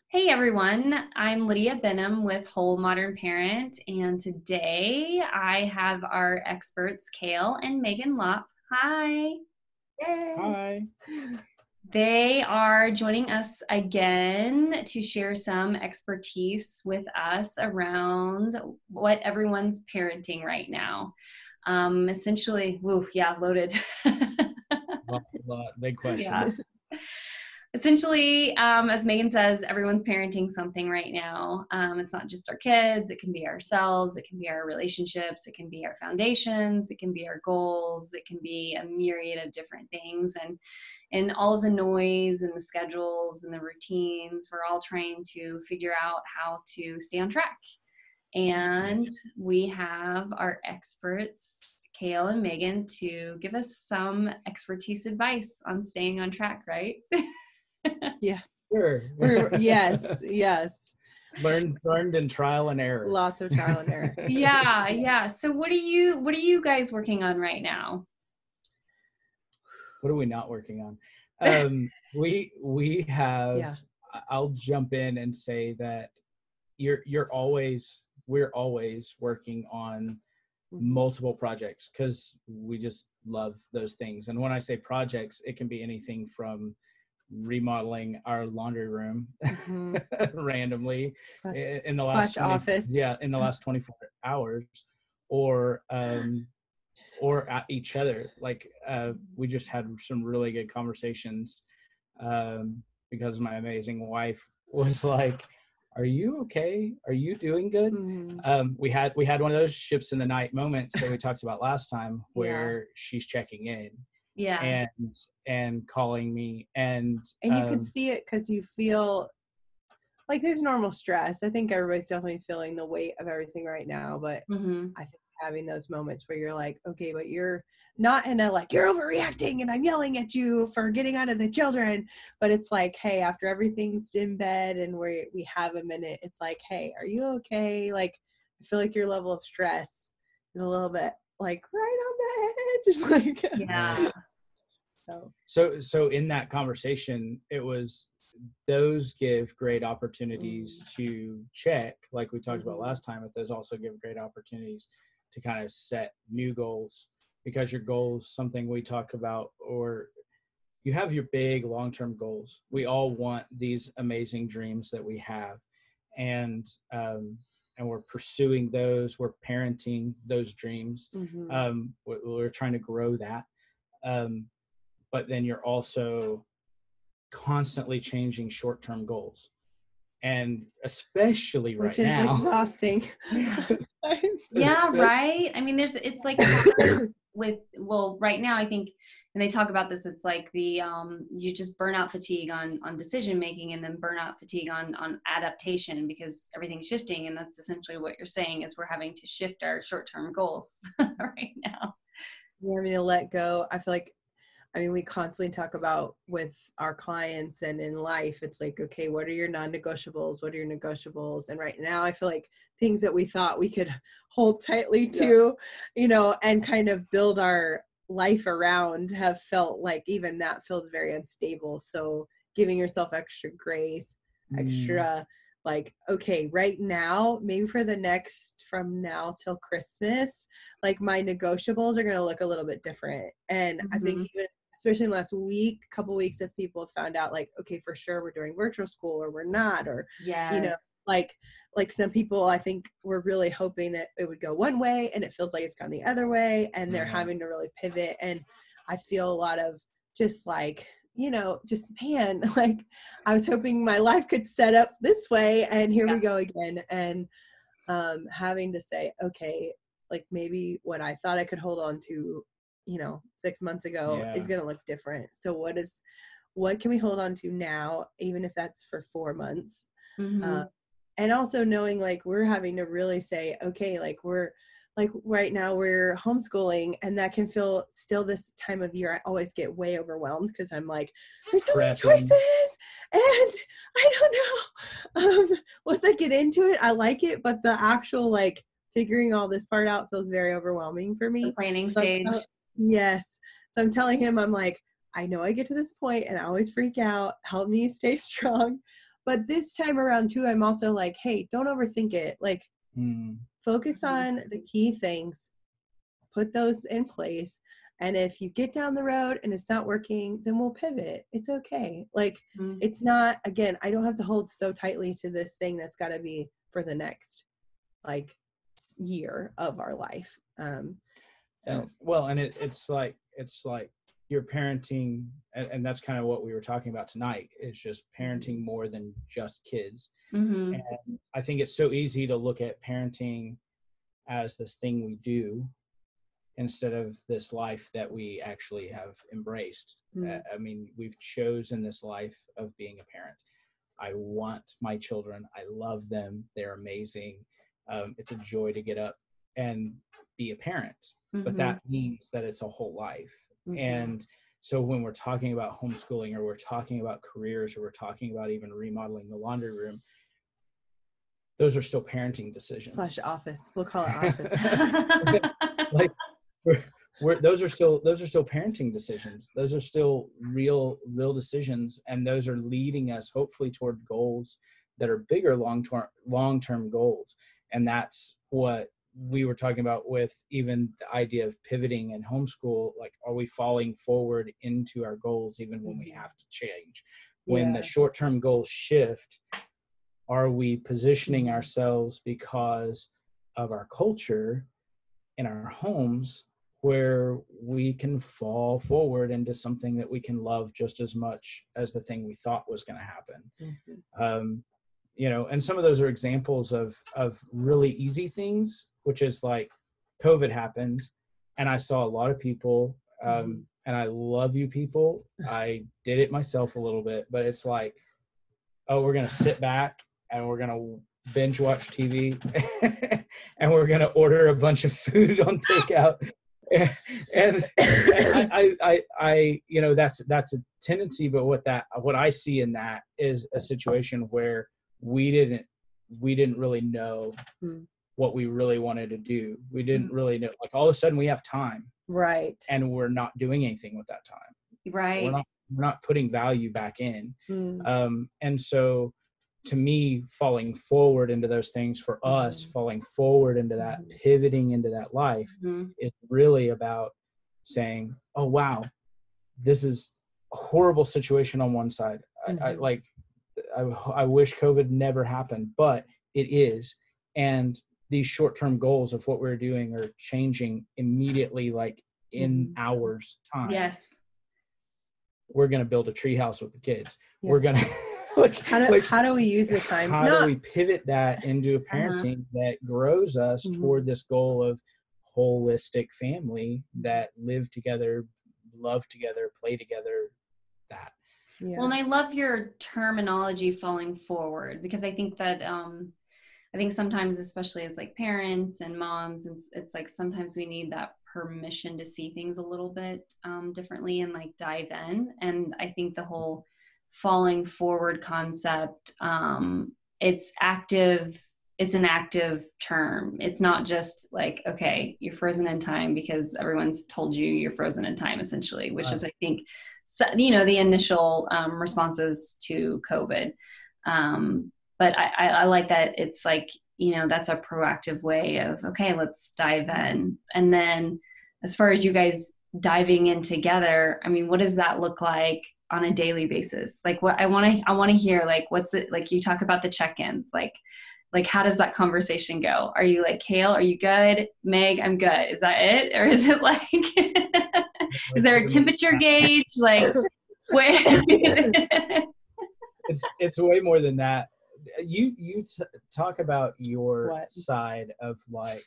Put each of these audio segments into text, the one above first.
Hey everyone, I'm Lydia Benham with Whole Modern Parent, and today I have our experts, Cale and Megan Lopp. Hi. Yay. Hi. They are joining us again to share some expertise with us around what everyone's parenting right now. Essentially, loaded. Big question. Yeah. Essentially, as Megan says, everyone's parenting something right now. It's not just our kids, it can be ourselves, it can be our relationships, it can be our foundations, it can be our goals, it can be a myriad of different things. And all of the noise and the schedules and the routines, we're all trying to figure out how to stay on track. And we have our experts, Cale and Megan, to give us some expertise advice on staying on track, right? Yeah. Sure. Yes. Learned in trial and error. Lots of trial and error. Yeah. So what are you guys working on right now? What are we not working on? We have. Yeah. I'll jump in and say that we're always working on multiple projects because we just love those things. And when I say projects, it can be anything from remodeling our laundry room randomly in the last 20, office. in the last 24 hours, or at each other. Like we just had some really good conversations because my amazing wife was like, "Are you okay? Are you doing good?" We had one of those ships in the night moments that we talked about last time, where she's checking in. Yeah. And calling me and you can see it because you feel like there's normal stress. I think everybody's definitely feeling the weight of everything right now, but I think having those moments where you're like, okay, but you're not in a like you're overreacting and I'm yelling at you for getting out of the children, but it's like, hey, after everything's in bed and we have a minute, it's like, hey, are you okay? Like I feel like your level of stress is a little bit like right on the edge, just like yeah. So in that conversation, it was those give great opportunities to check, like we talked about last time, but those also give great opportunities to kind of set new goals, because your goals, something we talk about, or you have your big long-term goals. We all want these amazing dreams that we have, and we're pursuing those. We're parenting those dreams. We're trying to grow that. But then you're also constantly changing short-term goals, and especially right now, which is exhausting. Yeah, right. I mean, it's like right now I think, and they talk about this, it's like the you just burnout fatigue on decision making, and then burnout fatigue on adaptation, because everything's shifting. And that's essentially what you're saying, is we're having to shift our short-term goals right now. We're having to let go. I feel like, we constantly talk about with our clients and in life, it's like, okay, what are your non-negotiables? What are your negotiables? And right now I feel like things that we thought we could hold tightly to, and kind of build our life around have felt like even that feels very unstable. So giving yourself extra grace, extra like, okay, right now, maybe for the next, from now till Christmas, like my negotiables are going to look a little bit different. And I think even especially last week, couple weeks, if people have found out like, okay, for sure we're doing virtual school or we're not, or, like some people, I think we're really hoping that it would go one way and it feels like it's gone the other way, and they're having to really pivot. And I feel a lot of just like, man, like I was hoping my life could set up this way, and here we go again. And having to say, okay, like maybe what I thought I could hold on to 6 months ago is going to look different. So what can we hold on to now, even if that's for 4 months? And also knowing like we're having to really say, okay, like we're like right now we're homeschooling, and that can feel still this time of year. I always get way overwhelmed because I'm like, there's so many choices and I don't know. Once I get into it, I like it, but the actual like figuring all this part out feels very overwhelming for me. The planning stage. Yes. So I'm telling him, I'm like, I know I get to this point and I always freak out. Help me stay strong. But this time around too, I'm also like, hey, don't overthink it. Like, focus on the key things, put those in place. And if you get down the road and it's not working, then we'll pivot. It's okay. Like, it's not, again, I don't have to hold so tightly to this thing that's got to be for the next like year of our life. It's like you're parenting, and that's kind of what we were talking about tonight. It's just parenting more than just kids. And I think it's so easy to look at parenting as this thing we do instead of this life that we actually have embraced. I mean, we've chosen this life of being a parent. I want my children. I love them. They're amazing. It's a joy to get up and be a parent, but that means that it's a whole life. And so when we're talking about homeschooling, or we're talking about careers, or we're talking about even remodeling the laundry room, those are still parenting decisions. / office. We'll call it office. Like those are still parenting decisions. Those are still real decisions, and those are leading us hopefully toward goals that are bigger, long-term goals. And that's what we were talking about with even the idea of pivoting and homeschool. Like, are we falling forward into our goals even when we have to change? When the short-term goals shift, are we positioning ourselves because of our culture in our homes where we can fall forward into something that we can love just as much as the thing we thought was going to happen? And some of those are examples of really easy things, which is like COVID happened and I saw a lot of people, and I love you people. I did it myself a little bit, but it's like, oh, we're going to sit back and we're going to binge watch TV and we're going to order a bunch of food on takeout. And I that's a tendency, but what I see in that is a situation where we didn't really know what we really wanted to do. We didn't really know, like, all of a sudden we have time, right? And we're not doing anything with that time, right? We're not putting value back in. And so to me, falling forward into those things, for us, falling forward into that, pivoting into that life, is really about saying, oh, wow, this is a horrible situation on one side. I wish COVID never happened, but it is. And these short-term goals of what we're doing are changing immediately, like in hours time. Yes. We're going to build a treehouse with the kids. We're going to, how do we use the time? How do we pivot that into a parenting that grows us toward this goal of holistic family that live together, love together, play together, that. Well, and I love your terminology, falling forward, because I think that I think sometimes, especially as like parents and moms, it's like sometimes we need that permission to see things a little bit differently and like dive in. And I think the whole falling forward concept, it's an active term. It's not just like, okay, you're frozen in time because everyone's told you you're frozen in time, essentially, which is, I think, the initial responses to COVID. But I like that it's like, that's a proactive way of, okay, let's dive in. And then as far as you guys diving in together, I mean, what does that look like on a daily basis? Like, what I want to hear, like, what's it, like, you talk about the check-ins, like how does that conversation go? Are you like, Cale, are you good? Meg, I'm good. Is that it? Or is it like, is there a temperature gauge? Like, where? It's way more than that. You talk about your side of like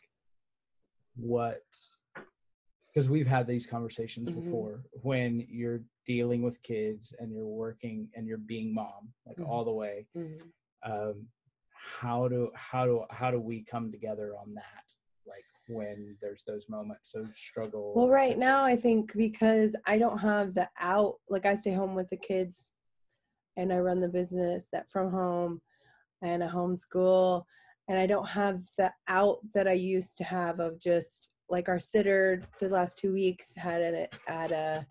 what, because we've had these conversations before, when you're dealing with kids and you're working and you're being mom, like all the way. How do we come together on that? Like when there's those moments of struggle? Well, right now, I think because I don't have the out, like I stay home with the kids and I run the business from home and a homeschool, and I don't have the out that I used to have of just like our sitter the last 2 weeks had a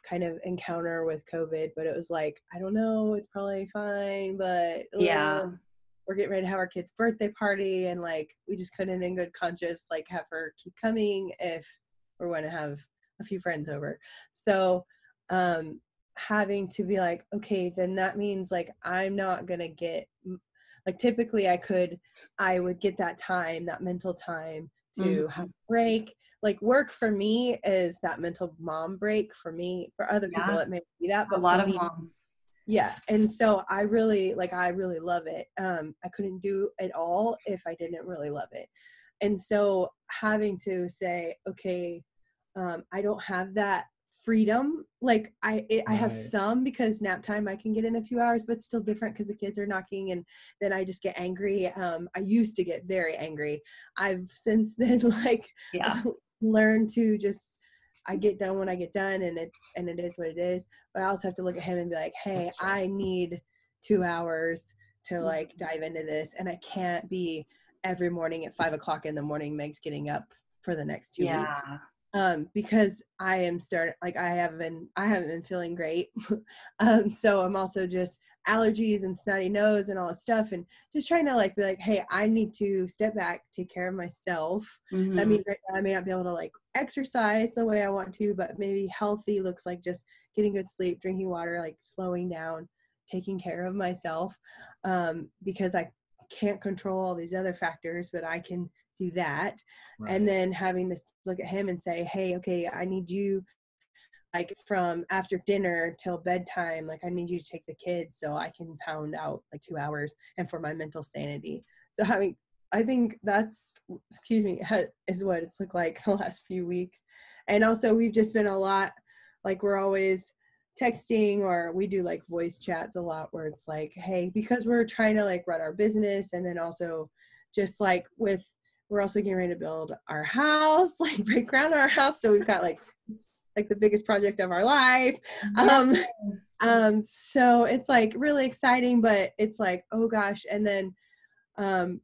kind of encounter with COVID, but it was like, I don't know, it's probably fine, but Yeah. we're getting ready to have our kid's birthday party, and like we just couldn't in good conscience like have her keep coming if we're going to have a few friends over. So having to be like, okay, then that means like I'm not gonna get, like typically I would get that time, that mental time to have a break. Like work for me is that mental mom break. For me, for other people it may be that, but a lot for of me, moms. yeah. And so I really love it. I couldn't do it all if I didn't really love it. And so having to say, okay, I don't have that freedom. Like I have some, because nap time I can get in a few hours, but it's still different because the kids are knocking, and then I just get angry. I used to get very angry. I've since then like learned to just, I get done when I get done, and it is what it is. But I also have to look at him and be like, hey, I need 2 hours to like dive into this, and I can't be every morning at 5 o'clock in the morning Meg's getting up for the next 2 weeks. Because I am starting, like I haven't been feeling great. So I'm also just allergies and snotty nose and all this stuff, and just trying to like be like, hey, I need to step back, take care of myself. That means right now I may not be able to like exercise the way I want to, but maybe healthy looks like just getting good sleep, drinking water, like slowing down, taking care of myself, because I can't control all these other factors, but I can do that. And then having to look at him and say, hey, okay, I need you like from after dinner till bedtime, like I need you to take the kids so I can pound out like 2 hours, and for my mental sanity. So I think that's, is what it's looked like the last few weeks. And also we've just been a lot, like we're always texting, or we do like voice chats a lot, where it's like, hey, because we're trying to like run our business, and then also just like we're also getting ready to build our house, like break ground on our house. So we've got like the biggest project of our life. So it's like really exciting, but it's like, oh gosh. And then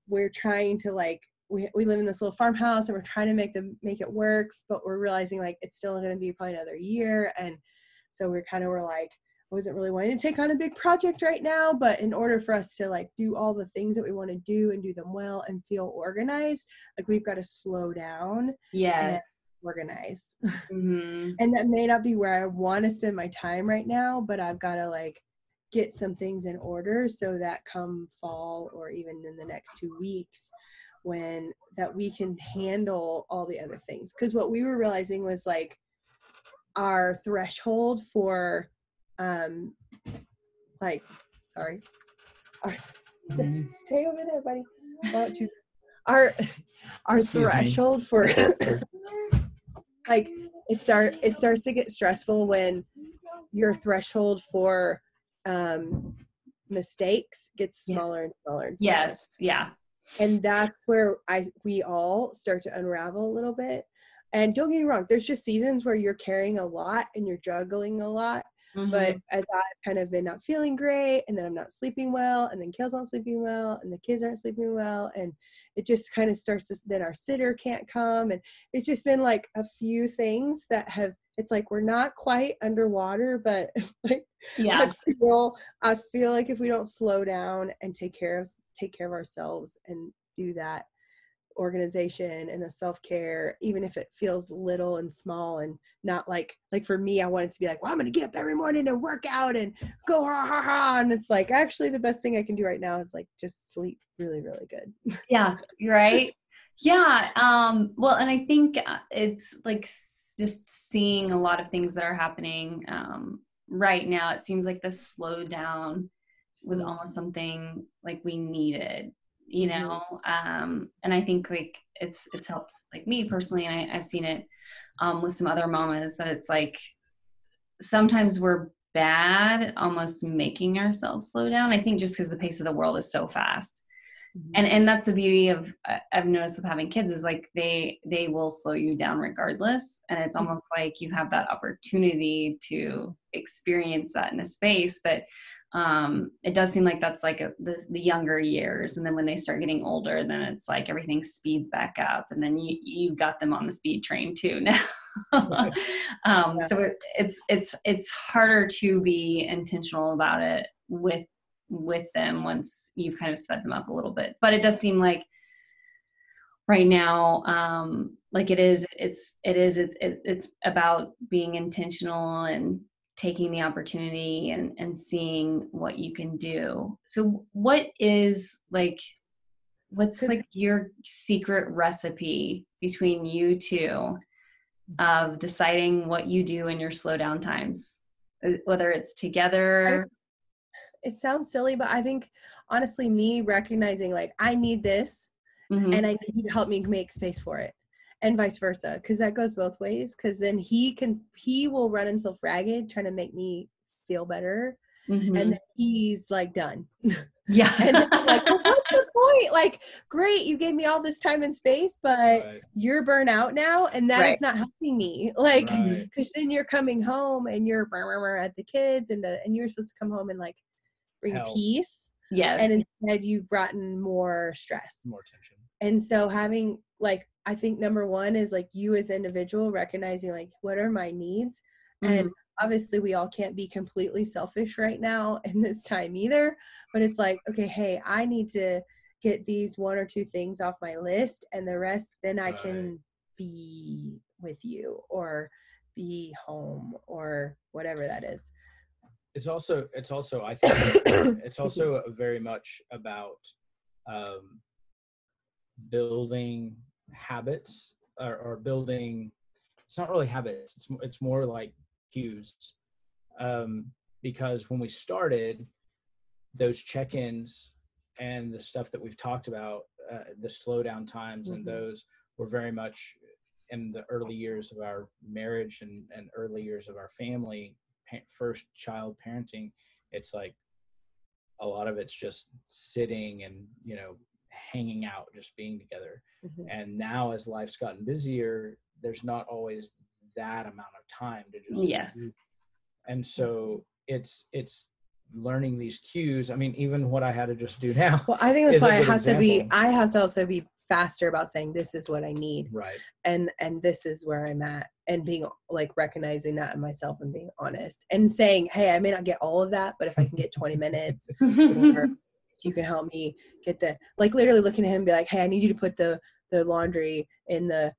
we're trying to like, we live in this little farmhouse, and we're trying to make it work, but we're realizing like it's still going to be probably another year. And so we're like, I wasn't really wanting to take on a big project right now, but in order for us to like do all the things that we want to do and do them well and feel organized, like we've got to slow down and organize. And that may not be where I want to spend my time right now, but I've got to like get some things in order so that come fall, or even in the next 2 weeks, when that we can handle all the other things. Because what we were realizing was like our threshold for stay over there, buddy. Our threshold for like it starts to get stressful when your threshold for mistakes gets smaller and smaller and smaller. And that's where we all start to unravel a little bit. And don't get me wrong, there's just seasons where you're carrying a lot and you're juggling a lot. But as I've kind of been not feeling great, and then I'm not sleeping well, and then Kale's not sleeping well, and the kids aren't sleeping well, and it just kind of starts to, then our sitter can't come, and it's just been like a few things that have, it's like we're not quite underwater, but like I feel like if we don't slow down and take care of ourselves and do that organization and the self-care, even if it feels little and small, and not like for me, I want it to be like, well, I'm gonna get up every morning and work out and go and it's like, actually the best thing I can do right now is like just sleep really, really good. You're right. Well, and I think it's like just seeing a lot of things that are happening right now. It seems like the slowdown was almost something like we needed, you know. And I think like it's helped like me personally, and I've seen it with some other mamas, that it's like sometimes we're bad at almost making ourselves slow down. I think just because the pace of the world is so fast. And that's the beauty of I've noticed with having kids, is like they will slow you down regardless, and it's almost like you have that opportunity to experience that in a space. But It does seem like that's like the younger years. And then when they start getting older, then it's like everything speeds back up, and then you've got them on the speed train too now. So it's harder to be intentional about it with them once you've kind of sped them up a little bit. But it does seem like right now, like it's about being intentional and taking the opportunity and seeing what you can do. So what's like your secret recipe between you two of deciding what you do in your slow down times, whether it's together? It sounds silly, but I think honestly, me recognizing like, I need this, and I need you to help me make space for it, and vice versa. Cause that goes both ways. Cause then he will run himself ragged trying to make me feel better. And then he's like done. Yeah. And then I'm like, well, what's the point? Like, great, you gave me all this time and space, but you're burnt out now, and that is not helping me. Like, because then you're coming home and you're at the kids, and you're supposed to come home and like bring peace. Yes. And instead you've brought in more stress, more tension. And so having like, I think number one is like you as an individual recognizing like, what are my needs? And obviously we all can't be completely selfish right now in this time either, but it's like, okay, hey, I need to get these one or two things off my list, and the rest, then I can be with you or be home or whatever that is. It's also I think it's also very much about building habits or building, it's not really habits, it's more like cues, because when we started, those check-ins and the stuff that we've talked about, the slowdown times, and those were very much in the early years of our marriage and early years of our family, first child parenting. It's like a lot of it's just sitting and hanging out, just being together. And now as life's gotten busier, there's not always that amount of time to just do. And so it's learning these cues. I mean, even what I had to just do now. Well, I think that's why I have to also be faster about saying, this is what I need. Right. And this is where I'm at, and being like recognizing that in myself and being honest and saying, hey, I may not get all of that, but if I can get 20 minutes or if you can help me get like literally looking at him and be like, hey, I need you to put the laundry in the,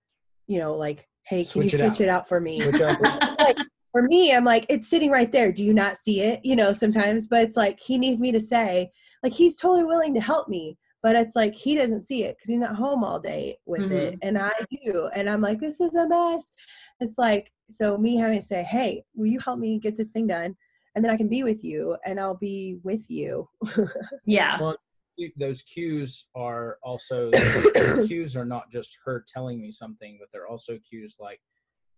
like, hey, can you switch it out for me? Like, for me, I'm like, it's sitting right there. Do you not see it? Sometimes, but it's like, he needs me to say, like, he's totally willing to help me, but it's like, he doesn't see it because he's not home all day with it. And I do. And I'm like, this is a mess. It's like, so me having to say, hey, will you help me get this thing done? And then I can be with you, and I'll be with you. Yeah. Well, those cues are also, cues are not just her telling me something, but they're also cues like,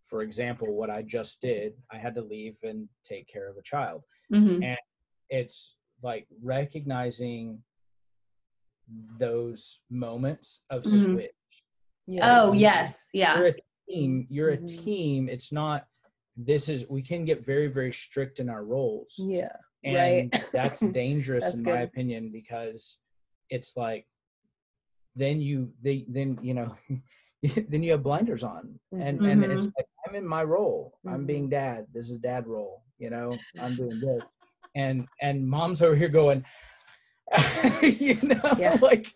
for example, what I just did, I had to leave and take care of a child. And it's like recognizing those moments of switch. Yeah. Oh, yes. Yeah. You're a team. You're a team. It's not, we can get very, very strict in our roles. Yeah. And that's dangerous that's in my opinion, because it's like, then you have blinders on, and it's like, I'm in my role. I'm being dad. This is dad role. I'm doing this, and mom's over here going, like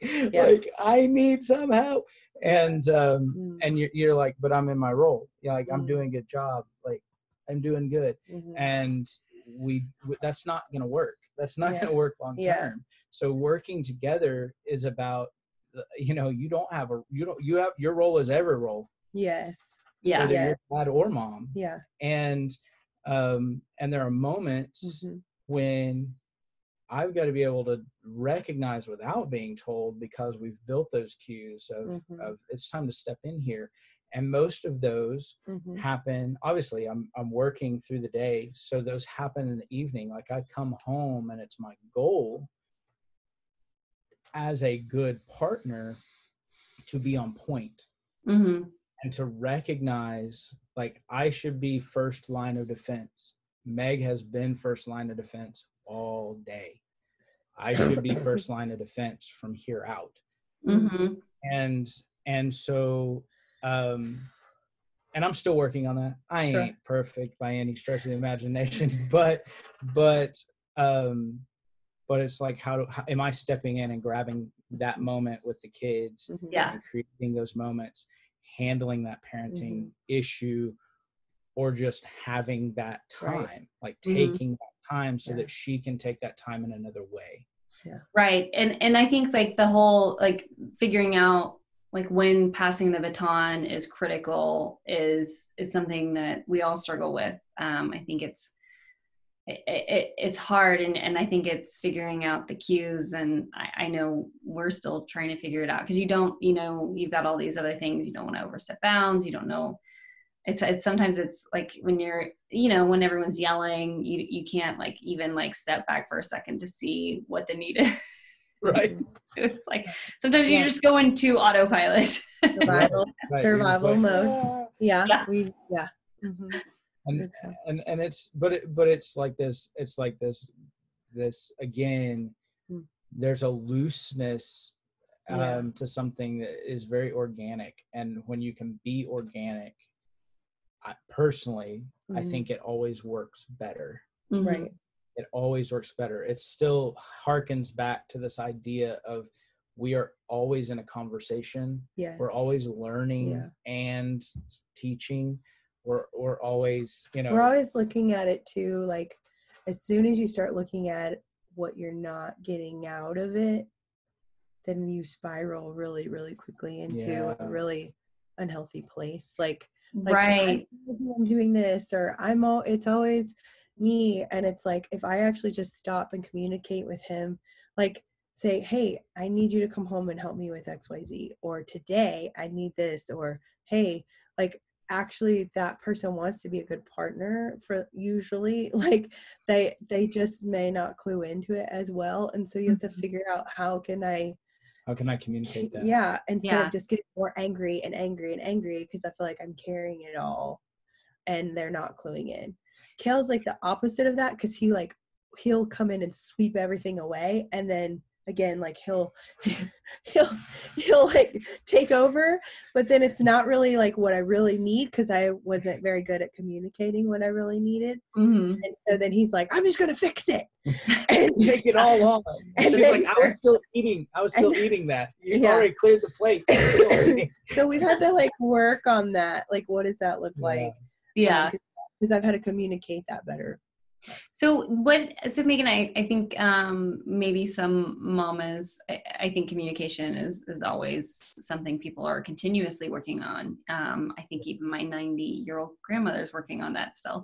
I need some help, and you're like, but I'm in my role. Like I'm doing a good job. Like I'm doing good, and that's not going to work. That's not going to work long term. So working together is about, you don't have your role is every role. Yes. Yeah. Whether you're dad or mom. Yeah. And there are moments when I've got to be able to recognize without being told, because we've built those cues of it's time to step in here. And most of those happen, obviously I'm working through the day, so those happen in the evening. Like I come home, and it's my goal as a good partner to be on point and to recognize, like, I should be first line of defense. Meg has been first line of defense all day. I should be first line of defense from here out. Mm-hmm. And so, and I'm still working on that. I ain't perfect by any stretch of the imagination, but it's like, how am I stepping in and grabbing that moment with the kids and creating those moments, handling that parenting issue, or just having that time, like taking that time so that she can take that time in another way. Yeah. Right. And I think like the whole, like figuring out like when passing the baton is critical is something that we all struggle with. I think it's hard, and I think it's figuring out the cues, and I know we're still trying to figure it out, because you don't, you've got all these other things. You don't want to overstep bounds. You don't know. It's sometimes it's like when you're, when everyone's yelling, you can't like even like step back for a second to see what the need is. Right. So it's like sometimes you just go into autopilot. Survival mode. Yeah. Mm-hmm. And it's but it's like this again, there's a looseness to something that is very organic, and when you can be organic, I think it always works better. Right. It always works better. It still harkens back to this idea of we are always in a conversation. Yes. We're always learning and teaching. We're always, we're always looking at it too. Like, as soon as you start looking at what you're not getting out of it, then you spiral really, really quickly into a really unhealthy place. Like right. I'm doing this, or it's always me. And it's like, if I actually just stop and communicate with him, like say, hey, I need you to come home and help me with XYZ, or today I need this, or hey, like, actually that person wants to be a good partner for usually, like they just may not clue into it as well. And so you have to figure out how can I communicate that? Yeah. Instead of just getting more angry and angry and angry, because I feel like I'm carrying it all and they're not cluing in. Cale's like the opposite of that, because he'll come in and sweep everything away, and then again, like he'll like take over, but then it's not really like what I really need, because I wasn't very good at communicating what I really needed. And so then he's like, I'm just gonna fix it and take it all on. And she's like, I was still eating that. You already cleared the plate. So we've had to like work on that. Like, what does that look like? Yeah. Because I've had to communicate that better. So Megan, I think maybe some mamas, I think communication is always something people are continuously working on. I think even my 90-year-old grandmother is working on that still.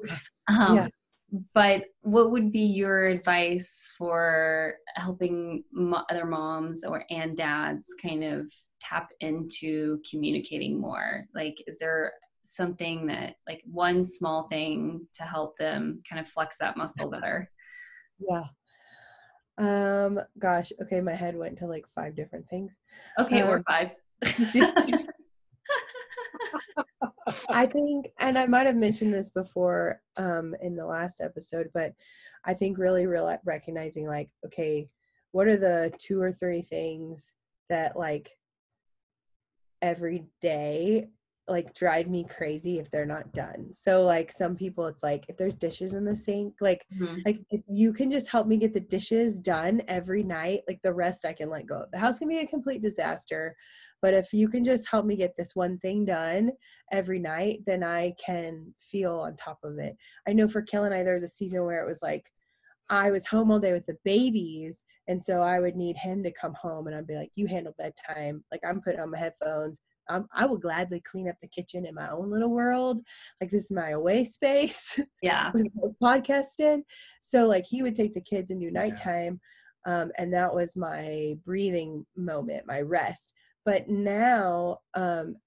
But what would be your advice for helping other moms and dads kind of tap into communicating more? Like, is there something that, like, one small thing to help them kind of flex that muscle better? Gosh, okay, my head went to like 5 different things. Okay, or 5. I think, and I might have mentioned this before in the last episode, but I think really recognizing, like, okay, what are the 2 or 3 things that like every day like drive me crazy if they're not done. So like some people, it's like if there's dishes in the sink, like like if you can just help me get the dishes done every night, like the rest I can let go of. The house can be a complete disaster, but if you can just help me get this one thing done every night, then I can feel on top of it. I know for Cale and I, there was a season where it was like I was home all day with the babies, and so I would need him to come home and I'd be like, you handle bedtime, like I'm putting on my headphones. I will gladly clean up the kitchen in my own little world. Like, this is my away space. Yeah. We both podcasted. So like he would take the kids and do nighttime. And that was my breathing moment, my rest. But now,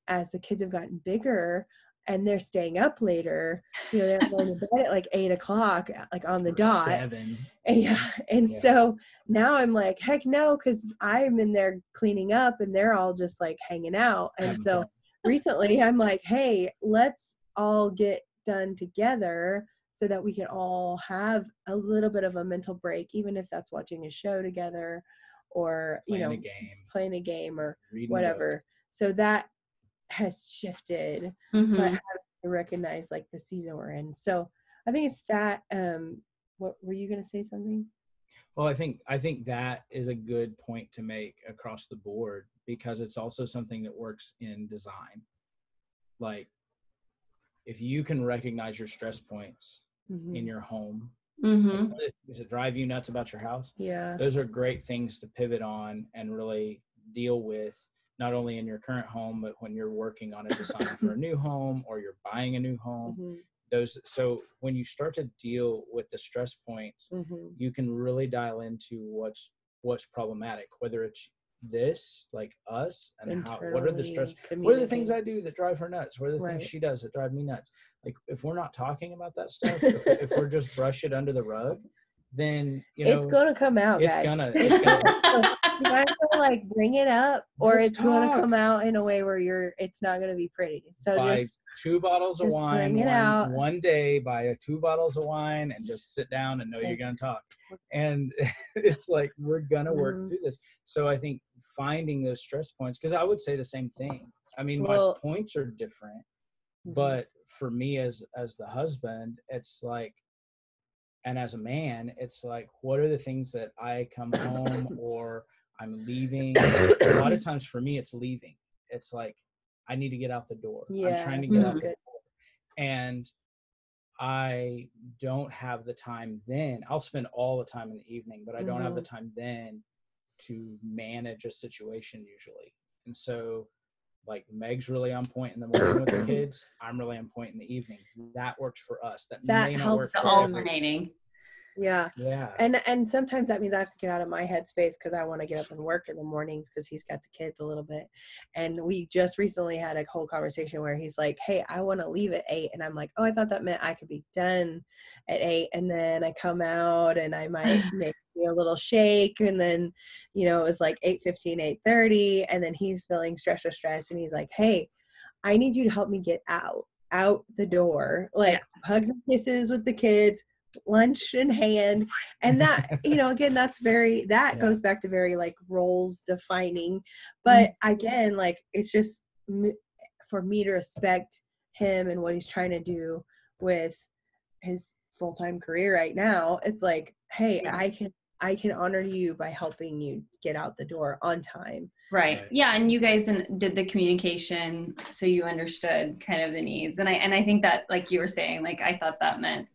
as the kids have gotten bigger and they're staying up later, you know, they're going to bed at like 8 o'clock, like on the dot. 7. And so now I'm like, heck no, because I'm in there cleaning up and they're all just like hanging out. And so recently I'm like, hey, let's all get done together so that we can all have a little bit of a mental break, even if that's watching a show together or, playing a game or whatever. So that has shifted, but having to recognize like the season we're in. So I think it's that. What were you going to say something? Well, I think that is a good point to make across the board, because it's also something that works in design. Like, if you can recognize your stress points in your home, like, does it drive you nuts about your house? Yeah. Those are great things to pivot on and really deal with, not only in your current home, but when you're working on a design for a new home or you're buying a new home. So when you start to deal with the stress points, you can really dial into what's problematic, whether it's this, like us, and what are the stress, what are the things I do that drive her nuts, what are the things she does that drive me nuts. Like, if we're not talking about that stuff, if we're just brush it under the rug, then it's gonna come out, it's guys. gonna You might as well like bring it up, or it's gonna come out in a way where it's not gonna be pretty. So buy 2 bottles of wine, bring it out. one day, buy 2 bottles of wine and just sit down and know you're gonna talk. And it's like, we're gonna work through this. So I think finding those stress points, because I would say the same thing. I mean, my points are different, but for me as the husband, it's like, and as a man, it's like, what are the things that I come home or I'm leaving? A lot of times for me, it's leaving. It's like, I need to get out the door. I'm trying to get out the door. And I don't have the time then. I'll spend all the time in the evening, but I don't have the time then to manage a situation usually. And so, like, Meg's really on point in the morning with the kids. I'm really on point in the evening. That works for us. That may not work for alternating. Yeah. And sometimes that means I have to get out of my headspace because I want to get up and work in the mornings because he's got the kids a little bit. And we just recently had a whole conversation where he's like, hey, I want to leave at 8. And I'm like, oh, I thought that meant I could be done at 8. And then I come out and I might make a little shake. And then, it was like 8:15, 8:30. And then he's feeling stressed. And he's like, hey, I need you to help me get out the door, like hugs and kisses with the kids, lunch in hand. And that, again, that's goes back to very like roles defining. But again, like, it's just for me to respect him and what he's trying to do with his full-time career right now. It's like, hey, I can honor you by helping you get out the door on time. Right. Yeah. And you guys did the communication, so you understood kind of the needs. And I think that, like you were saying, like, I thought that meant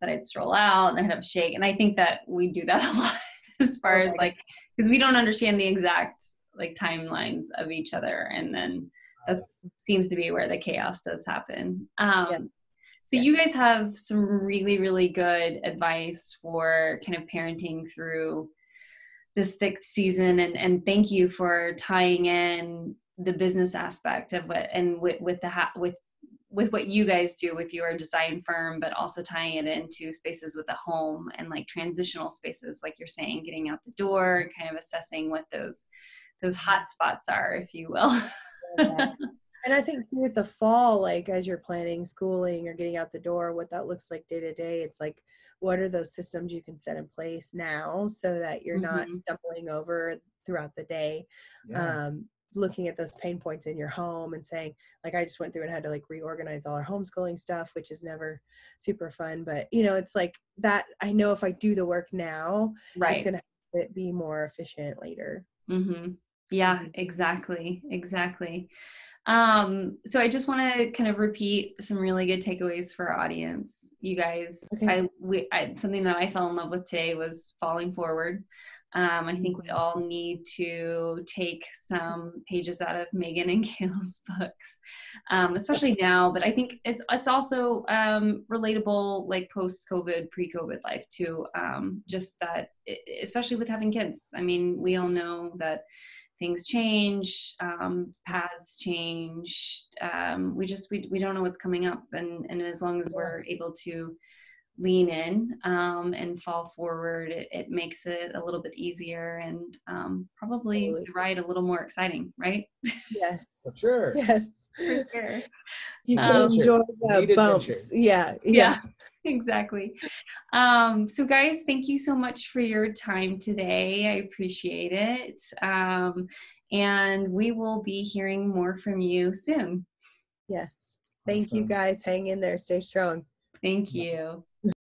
that I'd stroll out and I'd have a shake. And I think that we do that a lot as far as like, because we don't understand the exact like timelines of each other. And then that seems to be where the chaos does happen. So you guys have some really, really good advice for kind of parenting through this thick season. And thank you for tying in the business aspect of what, and with what you guys do with your design firm, but also tying it into spaces with the home and like transitional spaces, like you're saying, getting out the door and kind of assessing what those hot spots are, if you will. And I think too, with the fall, like as you're planning schooling or getting out the door, what that looks like day to day, it's like, what are those systems you can set in place now so that you're not stumbling over throughout the day? Looking at those pain points in your home and saying, like, I just went through and had to like reorganize all our homeschooling stuff, which is never super fun, but it's like that. I know if I do the work now, it's going to be more efficient later. Yeah, exactly. So I just want to kind of repeat some really good takeaways for our audience. You guys, something that I fell in love with today was falling forward. I think we all need to take some pages out of Megan and Cale's books, especially now, but I think it's also relatable, like post-COVID, pre-COVID life too. Just that, especially with having kids. I mean, we all know that things change, paths change. We don't know what's coming up. And as long as we're able to lean in and fall forward, it makes it a little bit easier and probably the ride a little more exciting, right? Yes. For sure. Yes. For sure. You can enjoy the bumps. Yeah. Exactly. So guys, thank you so much for your time today. I appreciate it. And we will be hearing more from you soon. Yes. Thank you Awesome. guys. Hang in there. Stay strong. Thank you.